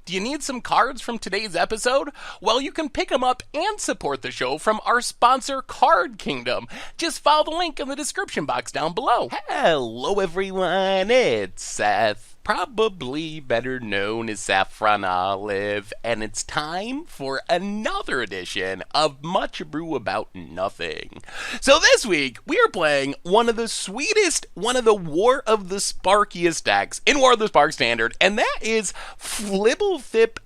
Do you need some cards from today's episode? Well, you can pick them up and support the show from our sponsor, Card Kingdom. Just follow the link in the description box down below. Hello, everyone. It's Seth, probably better known as Saffron Olive, and it's time for another edition of Much Abrew About Nothing. So this week, we are playing one of the sweetest, one of the War of the Sparkiest decks in War of the Spark Standard, and that is Fblthp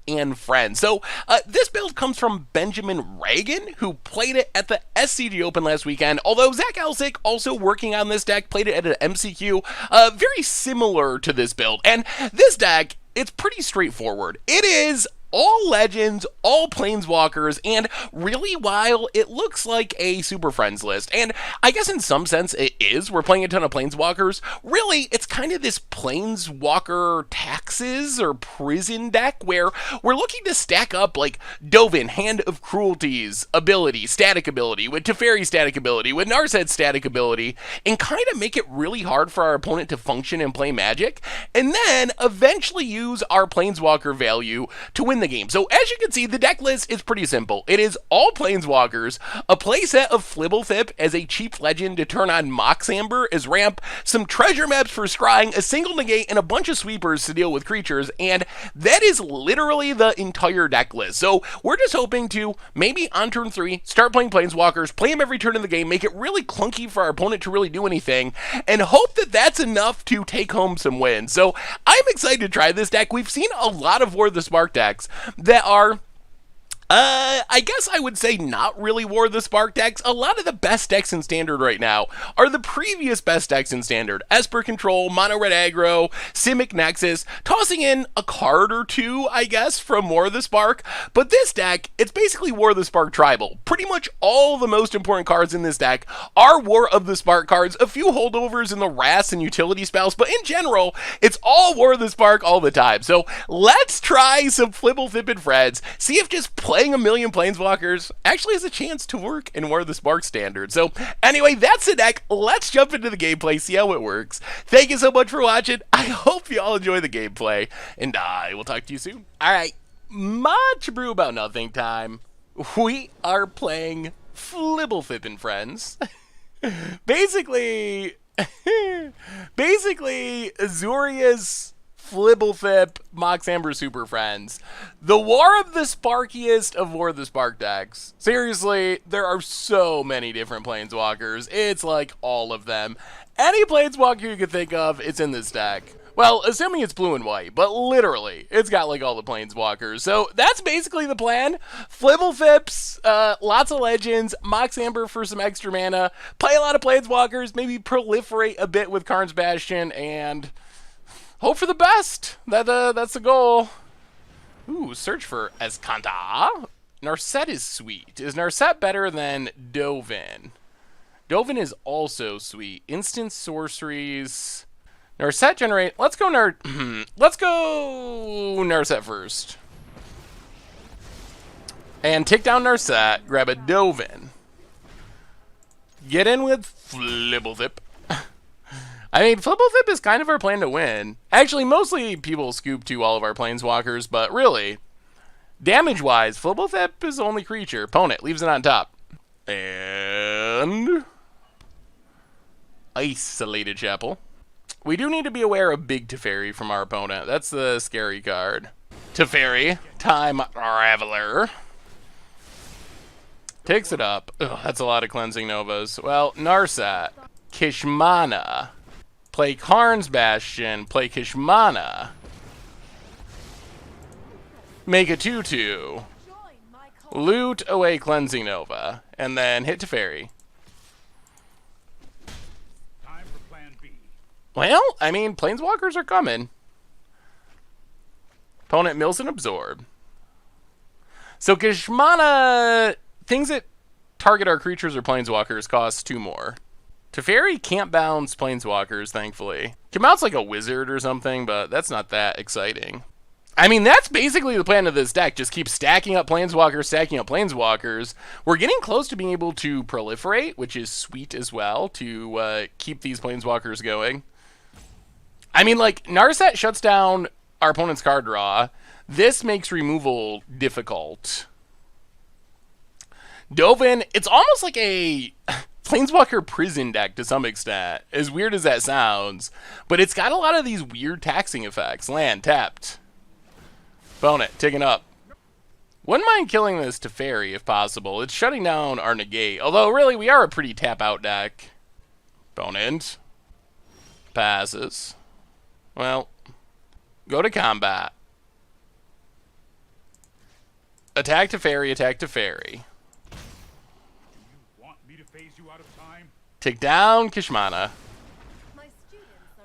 and Friends. So this build comes from Benjamin Reagan, who played it at the SCG Open last weekend, although Zach Elsick, also working on this deck, played it at an MCQ, very similar to this build. And this deck, it's pretty straightforward. It is all legends, all planeswalkers, and really, while it looks like a Super Friends list, and I guess in some sense it is, we're playing a ton of planeswalkers, really, it's kind of this planeswalker taxes or prison deck where we're looking to stack up like Dovin, Hand of Cruelties ability, static ability, with Teferi static ability, with Narset static ability, and kind of make it really hard for our opponent to function and play Magic, and then eventually use our planeswalker value to win the game. So as you can see, the deck list is pretty simple. It is all planeswalkers, a playset of Fblthp as a cheap legend to turn on Mox Amber as ramp, some treasure maps for scrying, a single negate, and a bunch of sweepers to deal with creatures, and that is literally the entire deck list. So we're just hoping to, maybe on turn 3, start playing planeswalkers, play them every turn in the game, make it really clunky for our opponent to really do anything, and hope that that's enough to take home some wins. So I'm excited to try this deck. We've seen a lot of War of the Spark decks that are, I guess I would say not really War of the Spark decks. A lot of the best decks in Standard right now are the previous best decks in Standard. Esper Control, Mono Red Aggro, Simic Nexus, tossing in a card or two, I guess, from War of the Spark. But this deck, it's basically War of the Spark Tribal. Pretty much all the most important cards in this deck are War of the Spark cards, a few holdovers in the Wrath and utility spells, but in general, it's all War of the Spark all the time. So let's try some Fblthp and Friends, see if just playing a million planeswalkers actually has a chance to work in War of the Spark Standard. So anyway, that's the deck. Let's jump into the gameplay, see how it works. Thank you so much for watching. I hope you all enjoy the gameplay, and I will talk to you soon. All right, Much Abrew About Nothing time. We are playing Fblthp and Friends. basically Azorius, Fblthp, Mox Amber Super Friends. The War of the Sparkiest of War of the Spark decks. Seriously, there are so many different planeswalkers. It's like all of them. Any planeswalker you could think of, it's in this deck. Well, assuming it's blue and white, but literally, it's got like all the planeswalkers. So that's basically the plan. Fblthps, lots of legends, Mox Amber for some extra mana, play a lot of planeswalkers, maybe proliferate a bit with Karn's Bastion, and hope for the best. That's the goal. Ooh, search for Escanta. Narset is sweet. Is Narset better than Dovin? Dovin is also sweet. Instant sorceries. Narset generate. Let's go Narset first. And take down Narset. Grab a Dovin. Get in with Fblthp. I mean, Fblthp is kind of our plan to win. Actually, mostly people scoop to all of our planeswalkers, but really, damage-wise, Fblthp is the only creature. Opponent leaves it on top. And Isolated Chapel. We do need to be aware of Big Teferi from our opponent. That's the scary card. Teferi, Time Traveler. Takes it up. Ugh, that's a lot of cleansing novas. Well, Narset, Kishmana. Play Karn's Bastion, play Kishmana. Make a 2/2. Loot away Cleansing Nova, and then hit Teferi. Time for plan B. Well, I mean, planeswalkers are coming. Opponent mills and absorb. So Kishmana, things that target our creatures or planeswalkers cost 2 more. Teferi can't bounce planeswalkers, thankfully. Come out's like a wizard or something, but that's not that exciting. I mean, that's basically the plan of this deck. Just keep stacking up planeswalkers, stacking up planeswalkers. We're getting close to being able to proliferate, which is sweet as well, to keep these planeswalkers going. I mean, like, Narset shuts down our opponent's card draw. This makes removal difficult. Dovin, it's almost like a Planeswalker prison deck to some extent, as weird as that sounds. But it's got a lot of these weird taxing effects. Land, tapped. Bone it, taken up. Wouldn't mind killing this Teferi if possible. It's shutting down our negate. Although, really, we are a pretty tap-out deck. Bone end. Passes. Well, go to combat. Attack Teferi, attack Teferi. Take down Kishmana.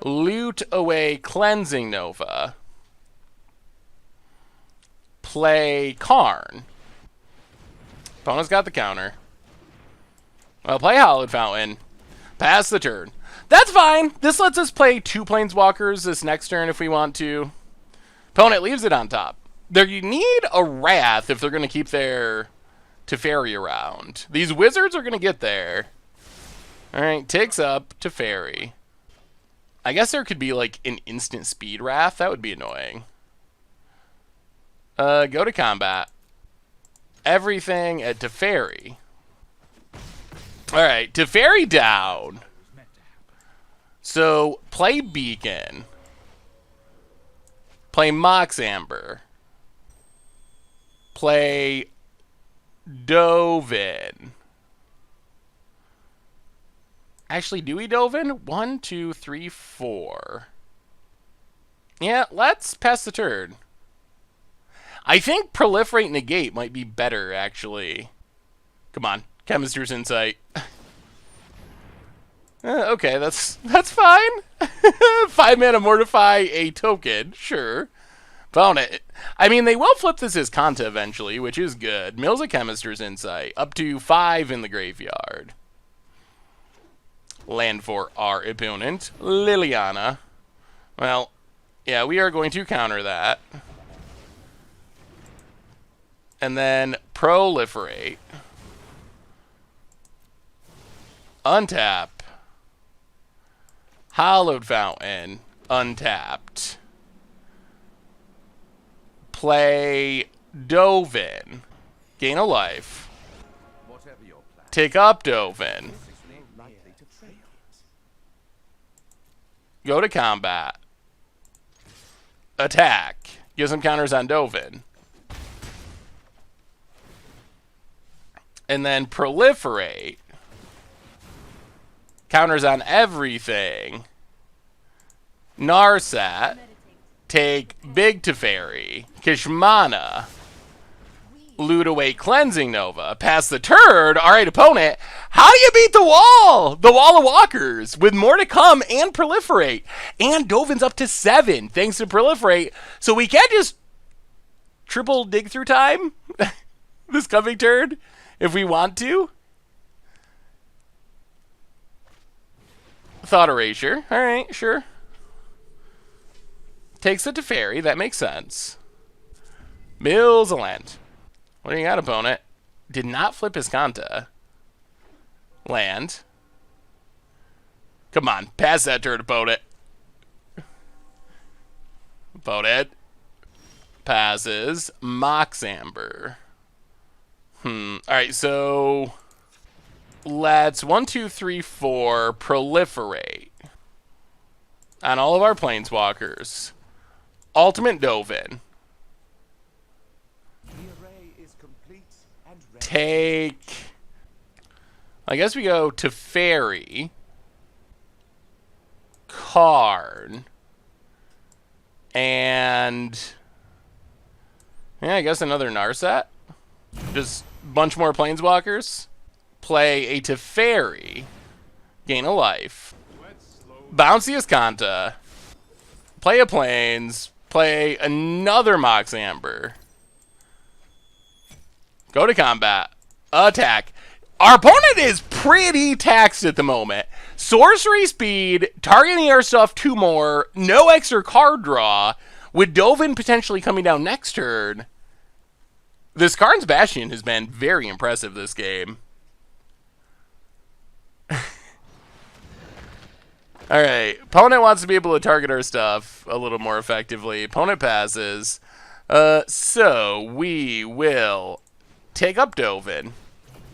Loot away Cleansing Nova. Play Karn. Opponent's got the counter. Well, play Hallowed Fountain. Pass the turn. That's fine. This lets us play 2 Planeswalkers this next turn if we want to. Opponent leaves it on top. They need a Wrath if they're going to keep their Teferi around. These Wizards are going to get there. Alright, takes up Teferi. I guess there could be like an instant speed Wrath. That would be annoying. Go to combat. Everything at Teferi. Alright, Teferi down. So, play Beacon. Play Mox Amber. Play Dovin. Actually, do we Dovin? 1, 2, 3, 4. Yeah, let's pass the turn. I think Proliferate Negate might be better, actually. Come on, Chemist's Insight. Okay, that's fine. 5 mana Mortify a token, sure. Found it. I mean, they will flip this as Kanta eventually, which is good. Mills a Chemist's Insight, up to 5 in the graveyard. Land for our opponent, Liliana. Well, yeah, we are going to counter that. And then Proliferate. Untap. Hallowed Fountain. Untapped. Play Dovin. Gain a life. Take up Dovin. Go to combat. Attack. Give some counters on Dovin. And then Proliferate. Counters on everything. Narset. Take Big Teferi. Kishmana. Loot away Cleansing Nova. Pass the turn. Alright, opponent. How do you beat the wall? The wall of walkers. With more to come and Proliferate. And Dovin's up to 7 thanks to Proliferate. So we can't just triple dig through time this coming turn if we want to. Thought Erasure. Alright, sure. Takes the Teferi. That makes sense. Mills a land. What do you got, opponent? Did not flip his Kanta. Land. Come on, pass that turn, opponent. Opponent. Passes. Mox Amber. Alright, so let's 1, 2, 3, 4 Proliferate on all of our Planeswalkers. Ultimate Dovin. Take, I guess we go Teferi, Karn, and yeah, I guess another Narset. Just a bunch more Planeswalkers. Play a Teferi, gain a life. Bounce the Kanta. Play a Plains. Play another Mox Amber. Go to combat. Attack. Our opponent is pretty taxed at the moment. Sorcery speed, targeting our stuff 2 more, no extra card draw, with Dovin potentially coming down next turn. This Karn's Bastion has been very impressive this game. Alright, opponent wants to be able to target our stuff a little more effectively. Opponent passes. So we will take up Dovin.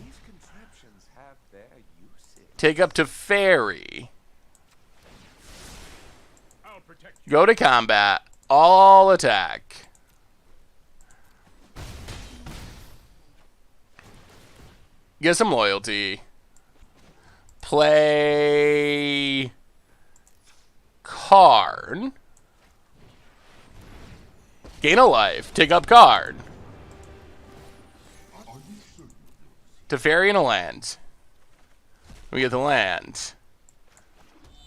These contraptions have their uses. Take up to Fairy. I'll protect you. Go to combat. All attack. Get some loyalty. Play card. Gain a life. Take up card. To Fairy and a land. We get the land.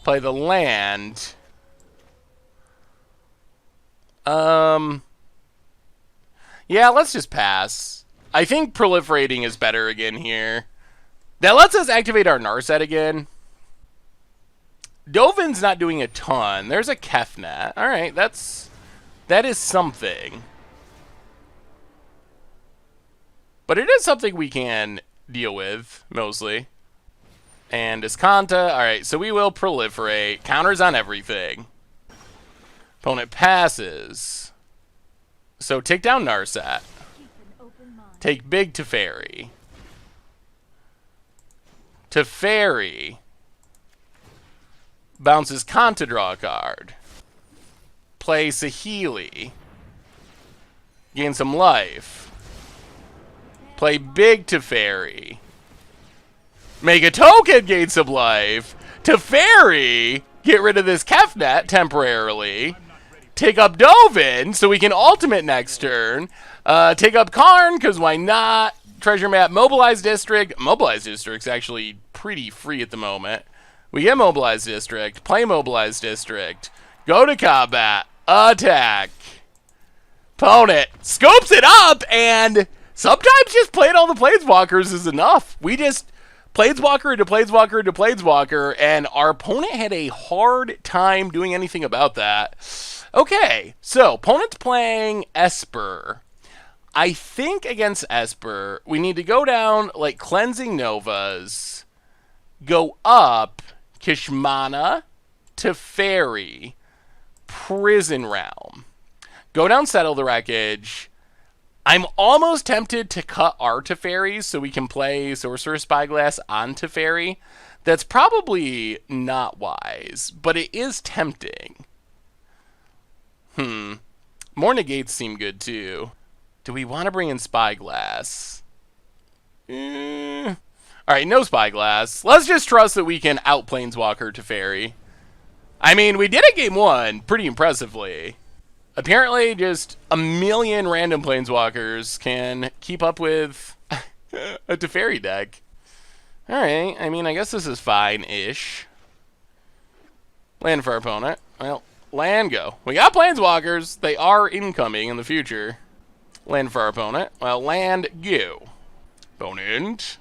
Play the land. Yeah, let's just pass. I think proliferating is better again here. That lets us activate our Narset again. Dovin's not doing a ton. There's a Kefnet. Alright, that is something. But it is something we can deal with, mostly. And Iskanta. Alright, so we will proliferate. Counters on everything. Opponent passes. So take down Narset. Take big to Fairy. To Fairy. Bounces Kanta, draw a card. Play Saheeli. Gain some life. Play big to Fairy. Make a token, gain some life. To Fairy. Get rid of this Kefnet temporarily. Take up Dovin so we can ultimate next turn. Take up Karn, because why not? Treasure map, Mobilize District. Mobilize District's actually pretty free at the moment. We get Mobilize District. Play Mobilize District. Go to combat. Attack. Opponent scopes it up, and sometimes just playing all the Planeswalkers is enough. We just Planeswalker into Planeswalker into Planeswalker, and our opponent had a hard time doing anything about that. Okay, so opponent's playing Esper. I think against Esper, we need to go down like Cleansing Novas, go up Kishmana to Fairy, Prison Realm, go down Settle the Wreckage. I'm almost tempted to cut our Teferi so we can play Sorcerer Spyglass on Teferi. That's probably not wise, but it is tempting. More negates seem good too. Do we want to bring in Spyglass? Alright, no Spyglass. Let's just trust that we can out Planeswalker Teferi. I mean, we did it game one pretty impressively. Apparently, just a million random Planeswalkers can keep up with a Teferi deck. Alright, I mean, I guess this is fine-ish. Land for our opponent. Well, land go. We got Planeswalkers. They are incoming in the future. Land for our opponent. Well, land go. Opponent.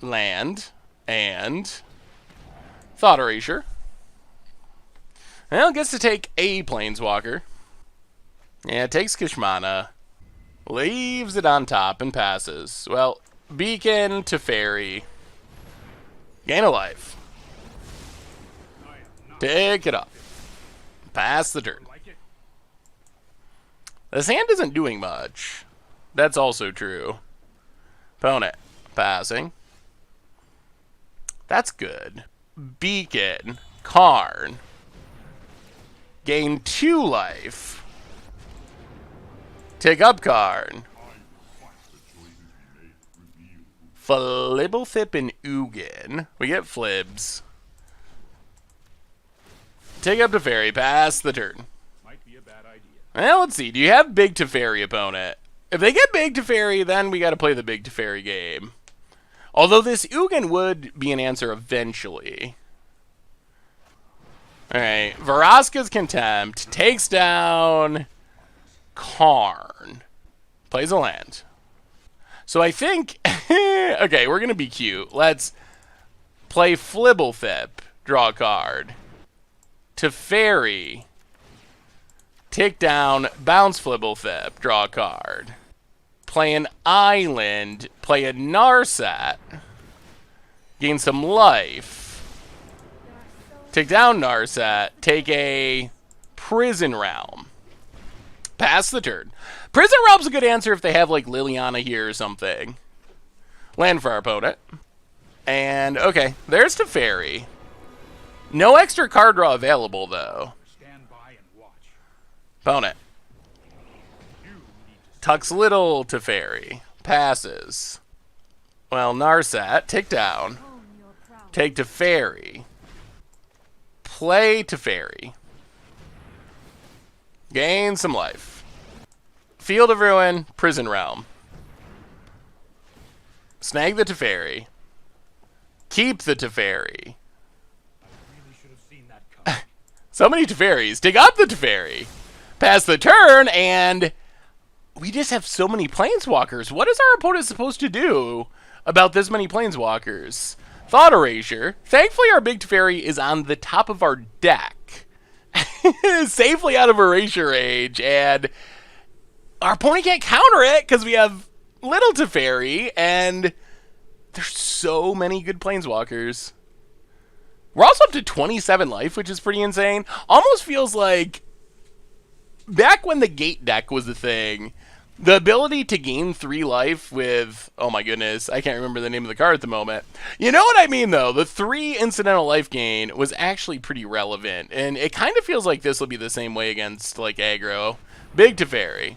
Land. And Thought Erasure. Well, gets to take a Planeswalker. Yeah, it takes Kishmana. Leaves it on top and passes. Well, Beacon to Fairy. Gain a life. Pick it up. Pass the turn. This hand isn't doing much. That's also true. Opponent. Passing. That's good. Beacon. Karn. Gain 2 life. Take up Karn. Fblthp and Ugin. We get Flibs. Take up Teferi. Pass the turn. Might be a bad idea. Well, let's see. Do you have big Teferi, opponent? If they get big Teferi, then we got to play the big Teferi game. Although this Ugin would be an answer eventually. Alright. Vraska's Contempt. Takes down Karn. Plays a land. So I think... okay, we're going to be cute. Let's play Fblthp. Draw a card. Teferi. Take down, bounce Fblthp. Draw a card. Play an island. Play a Narset. Gain some life. Take down Narset. Take a Prison Realm. Pass the turn. Prison Realm's a good answer if they have, like, Liliana here or something. Land for our opponent. And, okay, there's Teferi. No extra card draw available, though. Stand by and watch. Opponent. Tucks Little Teferi. Passes. Well, Narsat. Tick down. Take Teferi. Play Teferi. Gain some life. Field of Ruin, Prison Realm. Snag the Teferi. Keep the Teferi. Really should have seen that coming. So many Teferis. Dig up the Teferi. Pass the turn, and we just have so many Planeswalkers. What is our opponent supposed to do about this many Planeswalkers? Thought Erasure. Thankfully, our big Teferi is on the top of our deck. Safely out of Erasure range, and our opponent can't counter it because we have Little Teferi, and there's so many good Planeswalkers. We're also up to 27 life, which is pretty insane. Almost feels like back when the Gate deck was the thing, the ability to gain 3 life with, oh my goodness, I can't remember the name of the card at the moment. You know what I mean, though? The 3 incidental life gain was actually pretty relevant, and it kind of feels like this will be the same way against, like, aggro. Big Teferi.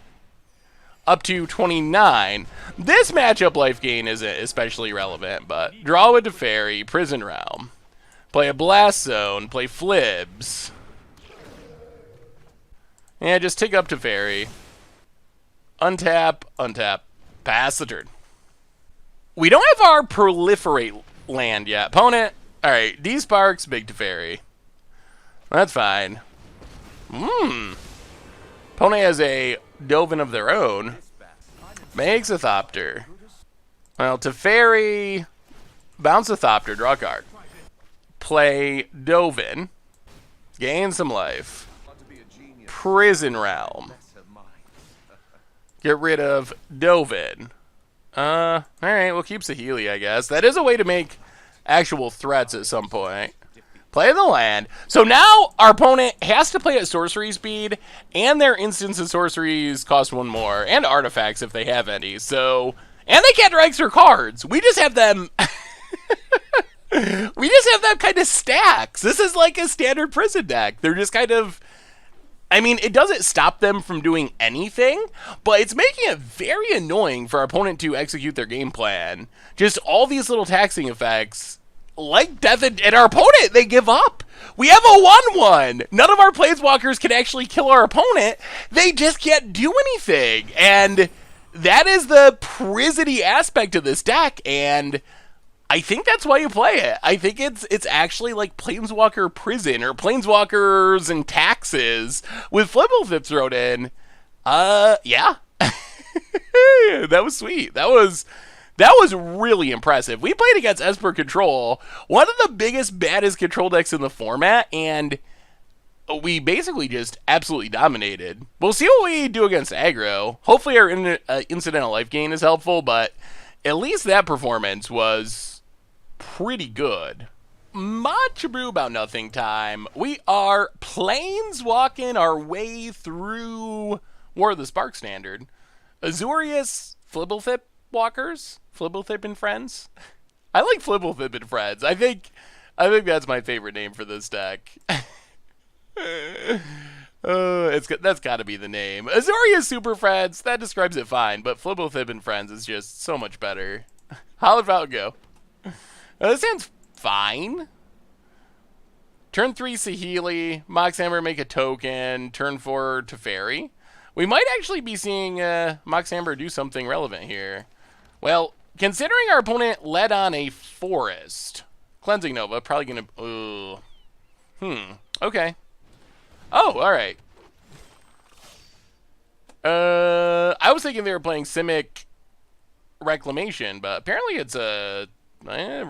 Up to 29. This matchup life gain isn't especially relevant, but draw with Teferi, Prison Realm. Play a Blast Zone, play Flibs. Yeah, just tick up Teferi. Untap, untap, pass the turn. We don't have our Proliferate land yet. Opponent, alright, D-Sparks, Big Teferi. That's fine. Opponent has a Dovin of their own. Makes a Thopter. Well, Teferi, bounce a Thopter, draw a card. Play Dovin. Gain some life. Prison Realm. Get rid of Dovin. Alright, we'll keep Saheeli, I guess. That is a way to make actual threats at some point. Play the land. So now our opponent has to play at sorcery speed, and their instants and sorceries cost 1 more, and artifacts if they have any. So, and they can't draw extra cards. We just have them. We just have them kind of stacks. This is like a standard prison deck. They're just kind of. I mean, it doesn't stop them from doing anything, but it's making it very annoying for our opponent to execute their game plan. Just all these little taxing effects, like death, and our opponent, they give up. We have a 1/1. None of our Planeswalkers can actually kill our opponent. They just can't do anything. And that is the prison-y aspect of this deck, and I think that's why you play it. I think it's actually like Planeswalker Prison or Planeswalkers and Taxes with Fblthp thrown in. Yeah. That was sweet. That was really impressive. We played against Esper Control, one of the biggest, baddest control decks in the format, and we basically just absolutely dominated. We'll see what we do against aggro. Hopefully our incidental life gain is helpful, but at least that performance was pretty good. Much Abrew about nothing time. We are planeswalking our way through War of the Spark Standard. Azorius Fblthp walkers? Fblthp and Friends? I like Fblthp and Friends. I think that's my favorite name for this deck. That's got to be the name. Azorius Super Friends, that describes it fine, but Fblthp and Friends is just so much better. How'd about go? This sounds fine. Turn 3 Saheeli, Moxhammer make a token, turn 4 Teferi. We might actually be seeing Moxhammer do something relevant here. Well, considering our opponent led on a Forest, Cleansing Nova, probably gonna... okay. Oh, alright. I was thinking they were playing Simic Reclamation, but apparently it's a...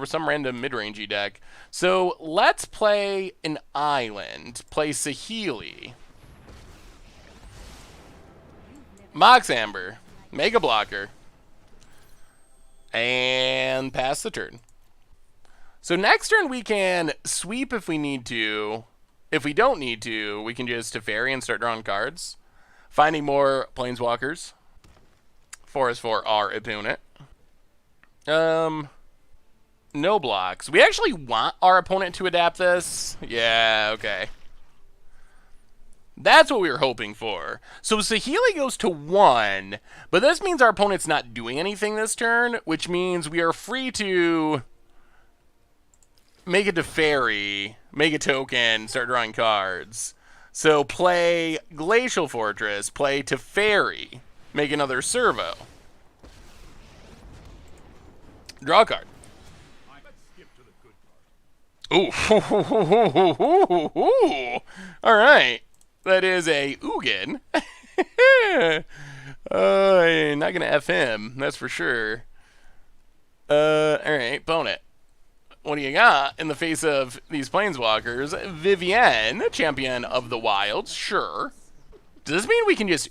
some random mid-rangey deck. So let's play an island. Play Saheeli. Moxhammer. Make a blocker. And pass the turn. So next turn we can sweep if we need to. If we don't need to, we can just Teferi and start drawing cards. Finding more planeswalkers. Forest for our opponent. No blocks. We actually want our opponent to adapt this. Yeah, okay. That's what we were hoping for. So Saheeli goes to 1, but this means our opponent's not doing anything this turn, which means we are free to make it to Fairy, make a token, start drawing cards. So play Glacial Fortress, play to Fairy, make another servo. Draw a card. Let's skip to the good part. Ooh. All right. That is a Ugin. Not going to F him, that's for sure. All right, bone it. What do you got in the face of these planeswalkers? Vivienne, champion of the wilds, sure. Does this mean we can just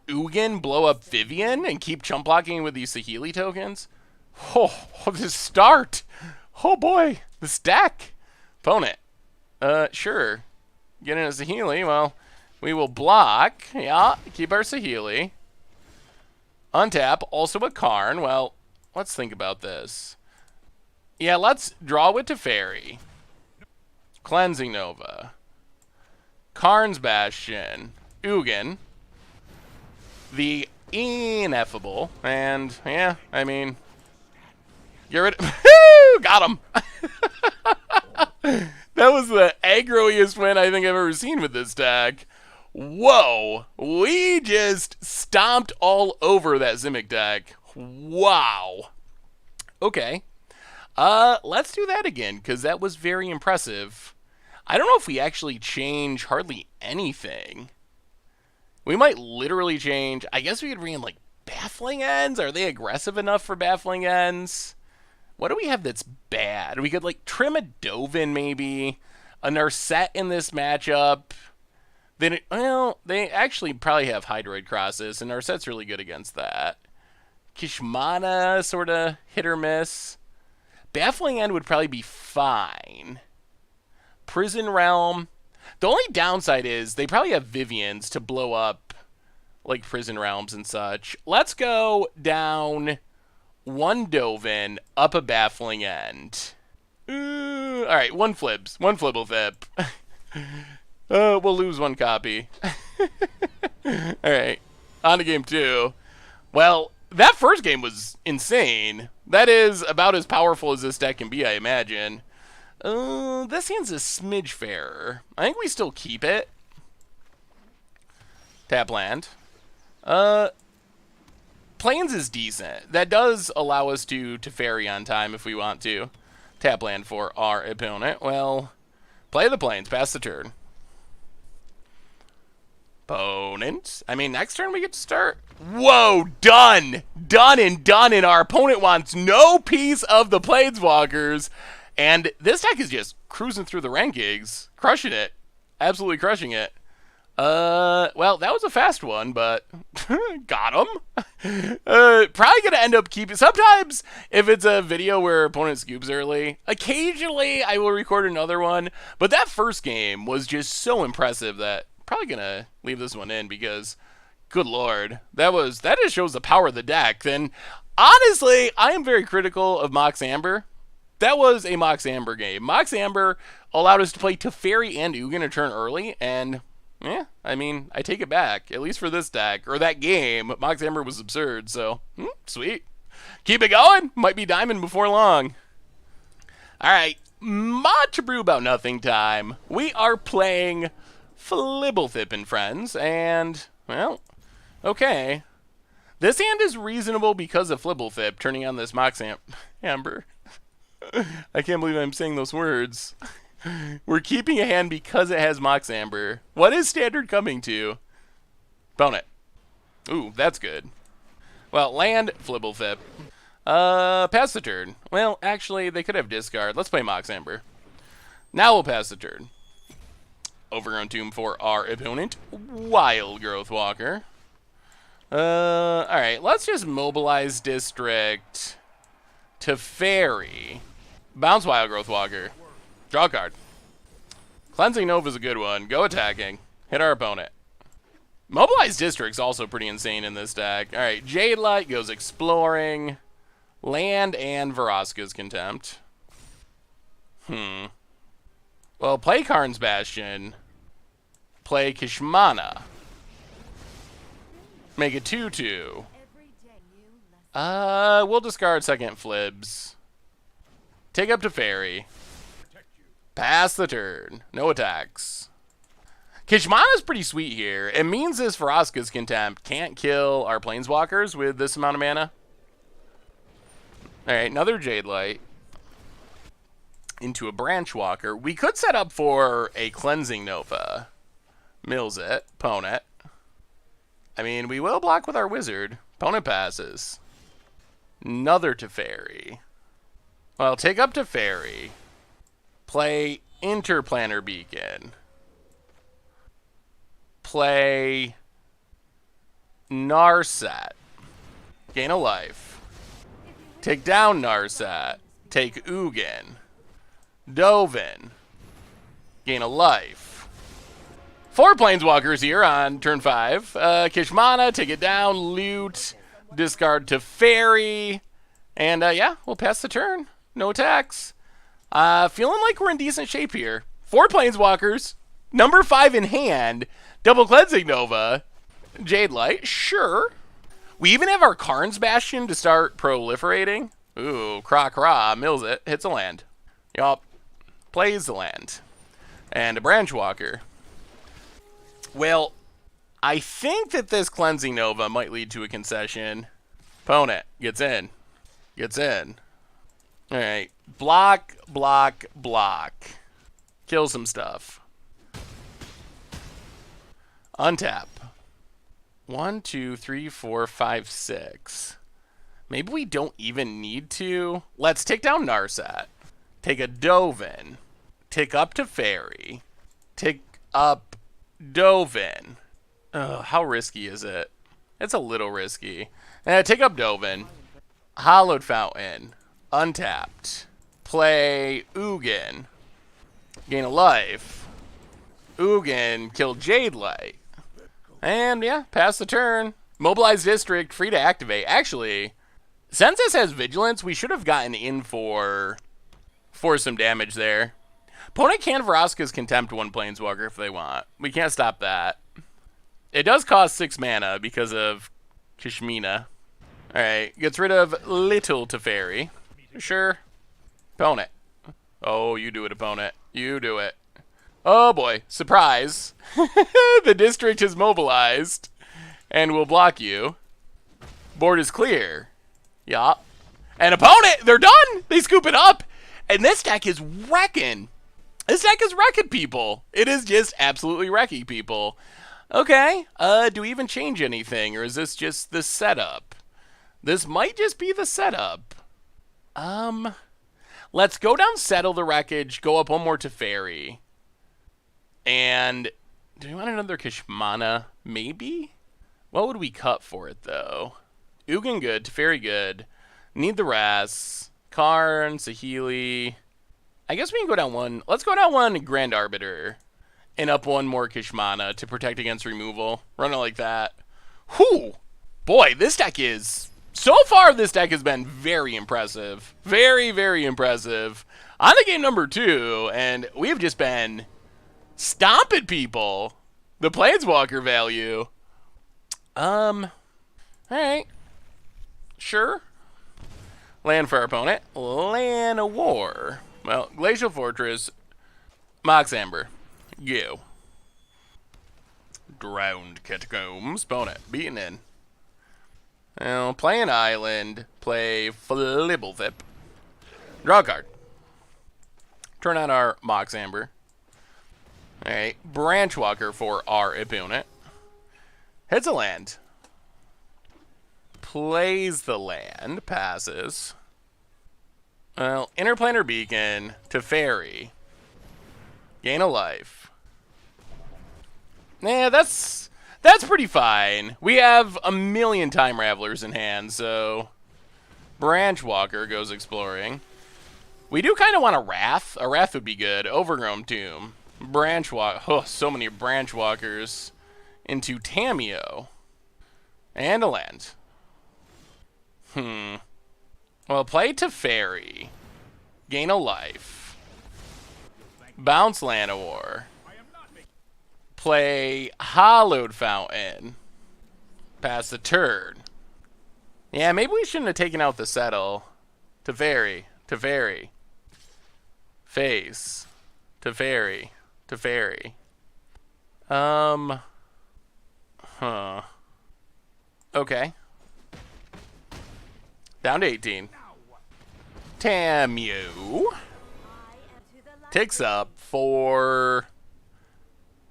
Ugin blow up Vivienne and keep chump blocking with these Saheeli tokens? Oh, this start. Oh boy, this deck. Bone it. Sure. Get in a Saheeli, well, we will block. Yeah, keep our Saheeli. Untap, also a Karn. Well, let's think about this. Yeah, let's draw with Teferi. Cleansing Nova. Karn's Bastion. Ugin. The Ineffable. And, yeah, I mean, get rid of... Got him! That was the aggroiest win I think I've ever seen with this deck. Whoa! We just stomped all over that Simic deck. Wow. Okay. Let's do that again, because that was very impressive. I don't know if we actually change hardly anything. We might literally change... I guess we could bring in, like, Baffling Ends? Are they aggressive enough for Baffling Ends? What do we have that's bad? We could, like, trim a Dovin, maybe. A Narset in this matchup. Then, well, they actually probably have Hydroid Crosses, and Narset's really good against that. Kishmana, sort of hit or miss. Baffling End would probably be fine. Prison Realm. The only downside is they probably have Vivians to blow up, like, Prison Realms and such. Let's go down... 1 Dovin, up a Baffling End. Alright, 1 Flips. 1 Fblthp. We'll lose 1 copy. Alright, on to game 2. Well, that first game was insane. That is about as powerful as this deck can be, I imagine. This hand's a smidge fairer. I think we still keep it. Tap land. Plains is decent. That does allow us to Teferi on time if we want to. Tap land for our opponent. Well, play the Plains, pass the turn. Opponent. I mean, next turn we get to start. Whoa, done! Done and done, and our opponent wants no piece of the Planeswalkers. And this deck is just cruising through the rankings. Crushing it. Absolutely crushing it. Well, that was a fast one, but got him. Probably gonna end up keeping... Sometimes, if it's a video where opponent scoops early, occasionally I will record another one, but that first game was just so impressive that probably gonna leave this one in because, good lord, that just shows the power of the deck. Then, honestly, I am very critical of Mox Amber. That was a Mox Amber game. Mox Amber allowed us to play Teferi and Ugin a turn early, and... yeah, I mean, I take it back, at least for this deck, or that game. Mox Amber was absurd, so, sweet. Keep it going. Might be diamond before long. Alright, much brew about nothing time. We are playing Fblthp and friends, and, well, okay. This hand is reasonable because of Fblthp turning on this Mox Amber. I can't believe I'm saying those words. We're keeping a hand because it has Mox Amber. What is standard coming to? Bone it. Ooh, that's good. Well, land Fblthp. Pass the turn. Well, actually, they could have discard. Let's play Mox Amber. Now we'll pass the turn. Overgrown Tomb for our opponent. Wild Growth Walker. Alright, let's just mobilize District to Fairy. Bounce Wild Growth Walker. Draw a card. Cleansing Nova is a good one. Go attacking. Hit our opponent. Mobilized District's also pretty insane in this deck. All right, Jade Light goes exploring. Land and Vraska's Contempt. Well, play Karn's Bastion. Play Kishmana. Make it 2/2. We'll discard second Flibs. Take up to Fairy. Pass the turn. No attacks. Kishmana's pretty sweet here. It means this Vraska's Contempt can't kill our Planeswalkers with this amount of mana. Alright, another Jade Light. Into a Branchwalker. We could set up for a Cleansing Nova. Mills it. Opponent. I mean, we will block with our Wizard. Opponent passes. Another Teferi. Well, take up Teferi. Play Interplanar Beacon. Play Narset. Gain a life. Take down Narset. Take Ugin. Dovin. Gain a life. 4 Planeswalkers here on turn 5. Kishmana, take it down. Loot. Discard Teferi. And yeah, we'll pass the turn. No attacks. Feeling like we're in decent shape here. 4 Planeswalkers. Number 5 in hand. Double Cleansing Nova. Jade Light. Sure. We even have our Karn's Bastion to start proliferating. Ooh, Kra. Mills it. Hits a land. Yup. Plays the land. And a Branchwalker. Well, I think that this Cleansing Nova might lead to a concession. Opponent gets in. Gets in. Alright. Block. Kill some stuff. Untap. 1, 2, 3, 4, 5, 6. Maybe we don't even need to. Let's take down Narset. Take a Dovin. Take up Teferi. Take up Dovin. How risky is it? It's a little risky. Take up Dovin. Hollowed Fountain. Untapped. Play Ugin. Gain a life. Ugin. Kill Jade Light. And yeah, pass the turn. Mobilized District, free to activate. Actually, since this has Vigilance, we should have gotten in for some damage there. Opponent can Vraska's Contempt 1 Planeswalker if they want. We can't stop that. It does cost 6 mana because of Kishmina. Alright, gets rid of Little Teferi. Sure. Opponent. Oh, you do it, opponent. You do it. Oh boy, surprise. The district is mobilized and will block you. Board is clear. Yeah. And opponent, they're done. They scoop it up. And this deck is wrecking. This deck is wrecking people. It is just absolutely wrecking people. Okay, do we even change anything, or is this just the setup? This might just be the setup. Let's go down, settle the wreckage, go up one more Teferi. And do we want another Kishmana? Maybe? What would we cut for it, though? Ugin good, Teferi good. Need the Ras. Karn, Saheeli. I guess we can go down one. Let's go down one Grand Arbiter. And up one more Kishmana to protect against removal. Run it like that. Whew! Boy, this deck is... So far, this deck has been very impressive. Very, very impressive. On to game number 2, and we've just been stomping people. The Planeswalker value. Alright. Sure. Land for our opponent. Land of War. Well, Glacial Fortress. Mox Amber. Go. Drowned Catacombs. Opponent. Beaten in. Well, play an island. Play Fblthp. Draw a card. Turn on our Mox Amber. Alright. Branchwalker for our opponent. Hits a land. Plays the land. Passes. Well, Interplanar Beacon. Teferi. Gain a life. Yeah, that's pretty fine. We have a million Time Ravelers in hand, so... Branchwalker goes exploring. We do kind of want a Wrath. A Wrath would be good. Overgrown Tomb. Branchwalker. Oh, so many Branchwalkers. into Tamiyo. And a land. Well, play Teferi. Gain a life. Bounce Llanowar. Play Hallowed Fountain. Pass the turn. Yeah, maybe we shouldn't have taken out the settle. Teferi. Teferi. Face. Teferi. Teferi. Okay. Down to 18. Tamiyo takes up for...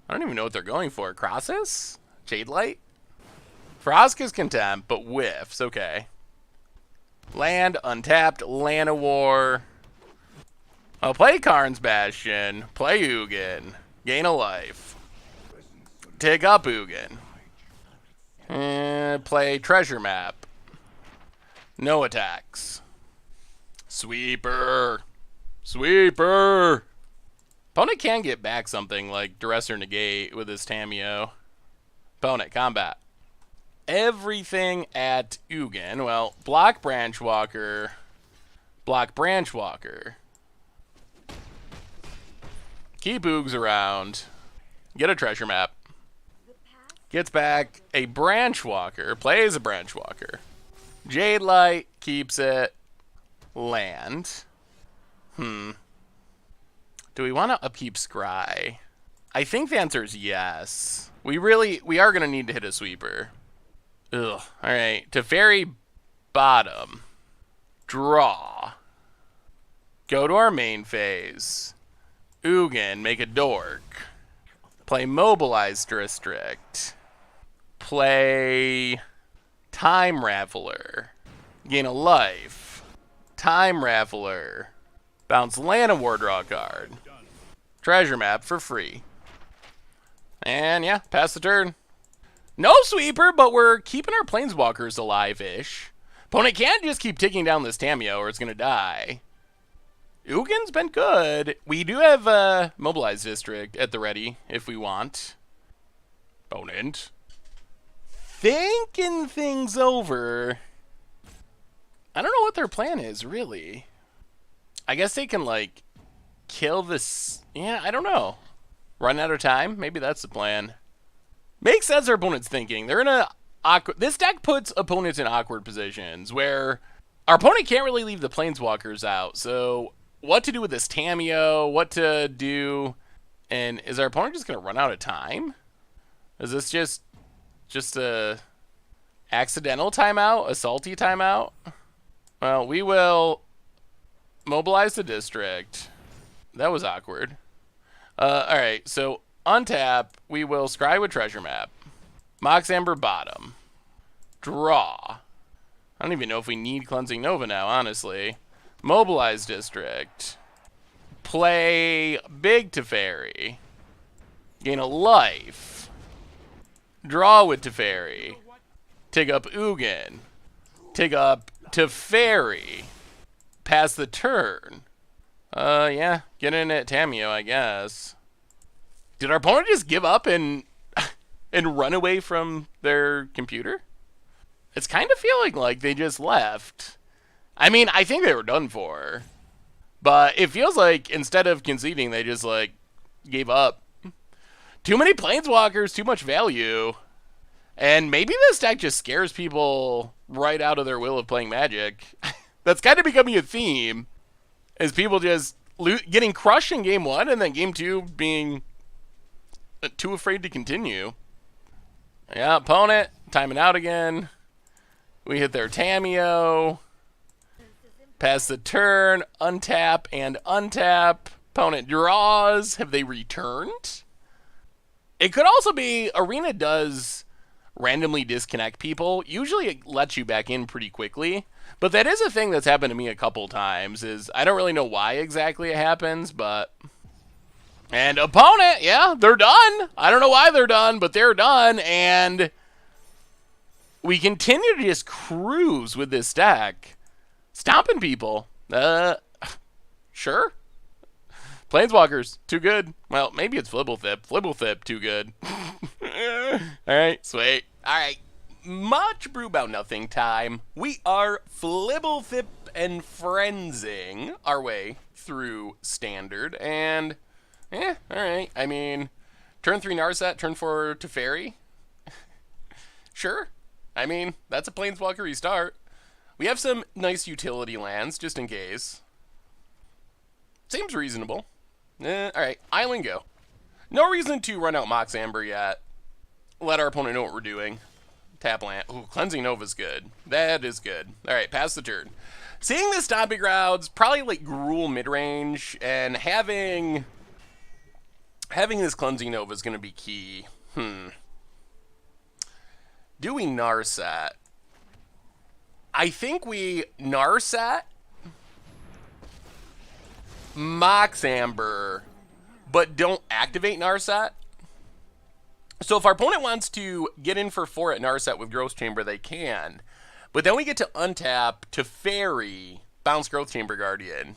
I don't even know what they're going for. Crosses? Jade Light? Froska's Contempt, but whiffs. Okay. Land, untapped, Llanowar. I'll play Karn's Bastion. Play Ugin. Gain a life. Take up Ugin. And play Treasure Map. No attacks. Sweeper. Sweeper. Opponent can get back something like Duress or Negate with his Tamiyo. Opponent, combat. Everything at Ugin. Well, block Branchwalker. Block Branchwalker. Keep Oogs around. Get a Treasure Map. Gets back a Branchwalker. Plays a Branchwalker. Jade Light. Keeps it. Land. Do we want to upkeep Scry? I think the answer is yes. We are going to need to hit a sweeper. Ugh. Alright. Teferi bottom. Draw. Go to our main phase. Ugin, make a dork. Play Mobilized District. Play Time Raveler. Gain a life. Time Raveler. Bounce Llanowar, draw a card. Treasure Map for free. And yeah, pass the turn. No sweeper, but we're keeping our planeswalkers alive-ish. Opponent can't just keep taking down this Tamiyo or it's going to die. Ugin's been good. We do have a Mobilized District at the ready if we want. Opponent. Thinking things over. I don't know what their plan is, really. I guess they can, like, kill this... Yeah, I don't know. Run out of time? Maybe that's the plan. Makes sense our opponent's thinking. They're in a... This deck puts opponents in awkward positions where our opponent can't really leave the planeswalkers out. So, what to do with this Tamiyo? What to do? And is our opponent just going to run out of time? Is this just a accidental timeout? A salty timeout? Well, we will mobilize the district. That was awkward. Alright, so untap, we will scry with Treasure Map. Mox Amber bottom. Draw. I don't even know if we need Cleansing Nova now, honestly. Mobilize District. Play Big Teferi. Gain a life. Draw with Teferi. Take up Ugin. Take up Teferi. Pass the turn. Yeah. Get in at Tamiyo, I guess. Did our opponent just give up and run away from their computer? It's kind of feeling like they just left. I mean, I think they were done for. But it feels like instead of conceding, they just, like, gave up. Too many planeswalkers, too much value. And maybe this deck just scares people right out of their will of playing Magic. That's kind of becoming a theme. Is people just getting crushed in game one and then game two being too afraid to continue. Yeah, opponent, timing out again. We hit their Tamiyo. Pass the turn, untap and untap. Opponent draws. Have they returned? It could also be Arena does randomly disconnect people. Usually it lets you back in pretty quickly. But that is a thing that's happened to me a couple times. Is I don't really know why exactly it happens, but... And opponent, yeah, they're done. I don't know why they're done, but they're done. And we continue to just cruise with this deck. Stomping people. Sure. Planeswalkers, too good. Well, maybe it's Fblthp. Fblthp, too good. Alright, sweet. Alright, much brew about nothing time. We are Fblthp and Frenzing our way through Standard, and alright. I mean, turn 3 Narset, turn 4 Teferi. Sure. I mean, that's a Planeswalker restart. We have some nice utility lands, just in case. Seems reasonable. Alright, Island go. No reason to run out Mox Amber yet. Let our opponent know what we're doing. Tap land. Ooh, Cleansing Nova's good. That is good. Alright, pass the turn. Seeing this Stomping Grounds, probably like Gruul mid-range, and having this Cleansing Nova is going to be key. Do we Narset? I think we Narset, Mox Amber, but don't activate Narset. So if our opponent wants to get in for 4 at Narset with Growth Chamber, they can. But then we get to untap Teferi, bounce Growth Chamber Guardian.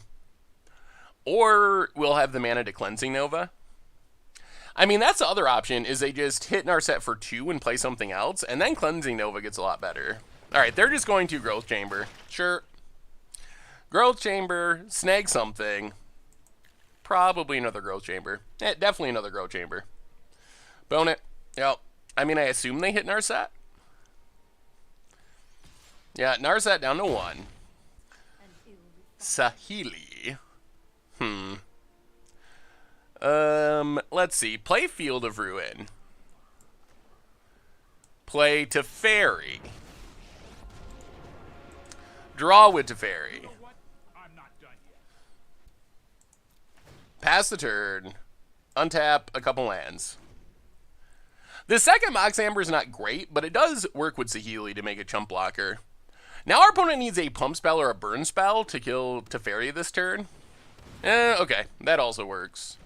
Or we'll have the mana to Cleansing Nova. I mean, that's the other option, is they just hit Narset for 2 and play something else, and then Cleansing Nova gets a lot better. Alright, they're just going to Growth Chamber. Sure. Growth Chamber, snag something. Probably another Growth Chamber. Definitely another Growth Chamber. Bone it. Yep. I mean, I assume they hit Narset. Yeah, Narset down to 1. Saheeli. Let's see. Play Field of Ruin. Play Teferi. Draw with Teferi. You know what? I'm not done yet. Pass the turn. Untap a couple lands. The second Mox Amber is not great, but it does work with Saheeli to make a chump blocker. Now our opponent needs a pump spell or a burn spell to kill Teferi this turn. Okay, that also works.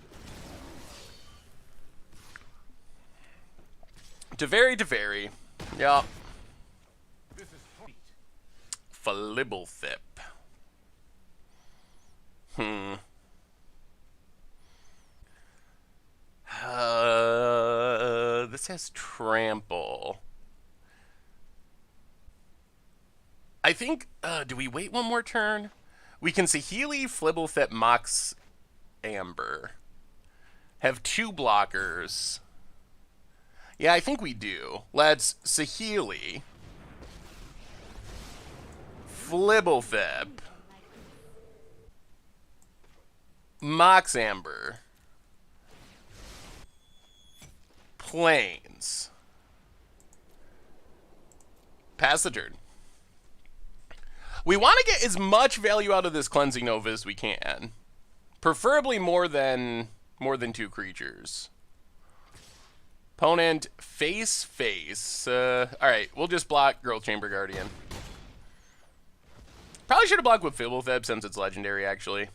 Teferi. Yeah. This is sweet. Fblthp. This has trample. I think, do we wait one more turn? We can Saheeli, Fblthp, Mox Amber. Have 2 blockers. Yeah, I think we do. Let's Saheeli, Fblthp, Mox Amber, Plains. Pass the turn. We want to get as much value out of this Cleansing Nova as we can. Preferably more than 2 creatures. Opponent, face. Alright, we'll just block Growth Chamber Guardian. Probably should have blocked with Fblthp since it's legendary, actually.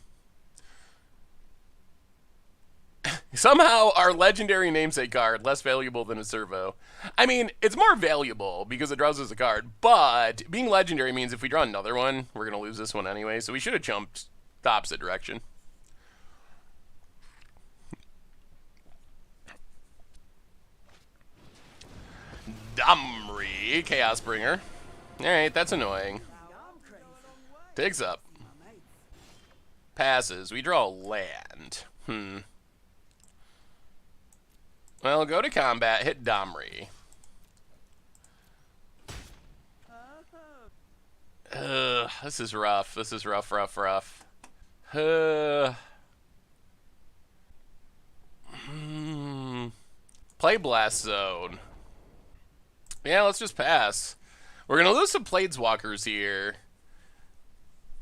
Somehow, our legendary namesake card, less valuable than a servo. I mean, it's more valuable because it draws us a card, but being legendary means if we draw another one, we're going to lose this one anyway, so we should have jumped the opposite direction. Domri, Chaos Bringer. Alright, that's annoying. Digs up. Passes. We draw a land. Well, go to combat, hit Domri. This is rough. This is rough. Play Blast Zone. Yeah, let's just pass. We're going to lose some Planeswalkers here.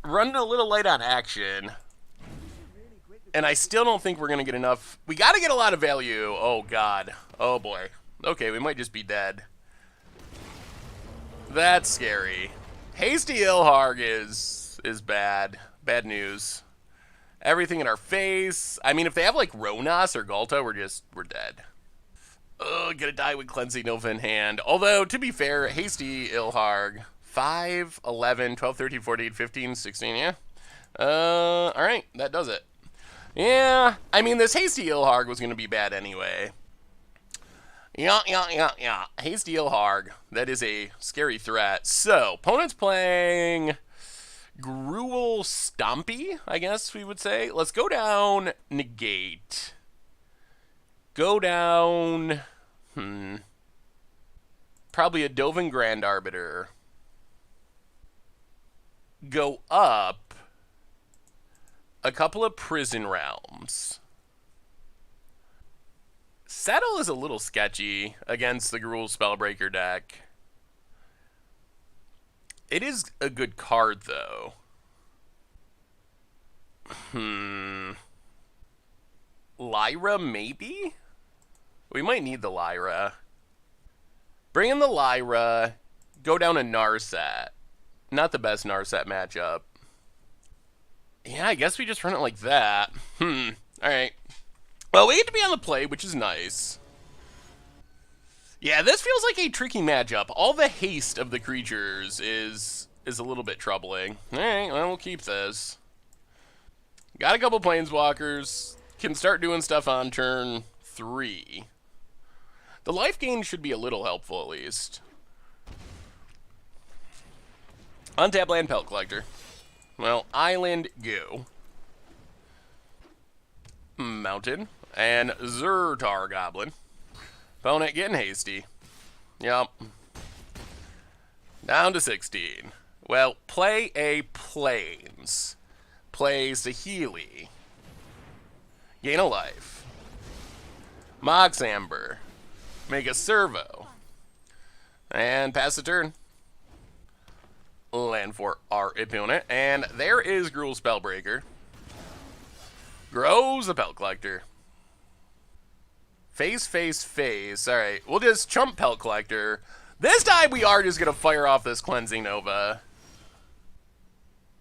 Running a little late on action. And I still don't think we're going to get enough. We got to get a lot of value. Oh, God. Oh, boy. Okay, we might just be dead. That's scary. Hasty Ilharg is bad. Bad news. Everything in our face. I mean, if they have, like, Ronas or Galta, we're dead. Ugh, gonna die with Cleansing Nova in hand. Although, to be fair, Hasty Ilharg. 5, 11, 12, 13, 14, 15, 16, yeah. Alright, that does it. Yeah, I mean, this Hasty Ilharg was going to be bad anyway. Yeah. Hasty Ilharg. That is a scary threat. So, opponent's playing Gruul Stompy, I guess we would say. Let's go down Negate. Go down... Probably a Dovin Grand Arbiter. Go up a couple of Prison Realms. Settle is a little sketchy against the Gruul Spellbreaker deck. It is a good card, though. Lyra, maybe? We might need the Lyra. Bring in the Lyra. Go down a Narset. Not the best Narset matchup. Yeah, I guess we just run it like that. Alright. Well, we get to be on the play, which is nice. Yeah, this feels like a tricky matchup. All the haste of the creatures is a little bit troubling. Alright, well, we'll keep this. Got a couple Planeswalkers. Can start doing stuff on turn 3. The life gain should be a little helpful, at least. Untap land, Pelt Collector. Well, Island, go. Mountain. And Zertar Goblin. Opponent getting hasty. Yup. Down to 16. Well, play a Plains. Play Saheeli. Gain a life. Mox Amber. Make a Servo. And pass the turn. Land for our opponent. And there is Gruul Spellbreaker. Grows the Pelt Collector. Face. Alright, we'll just chump Pelt Collector. This time we are just going to fire off this Cleansing Nova.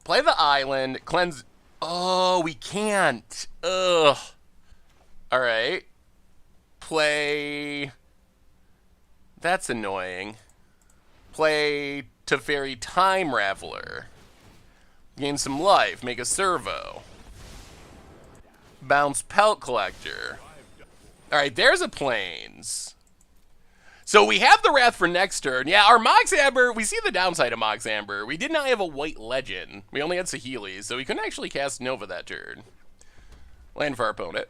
Play the island. Cleanse... Oh, we can't. Ugh. Alright. Play... That's annoying. Play Teferi Time Raveler. Gain some life. Make a Servo. Bounce Pelt Collector. Alright, there's a Plains. So we have the Wrath for next turn. Yeah, our Mox Amber, we see the downside of Mox Amber. We did not have a white legend. We only had Saheeli, so we couldn't actually cast Nova that turn. Land for our opponent.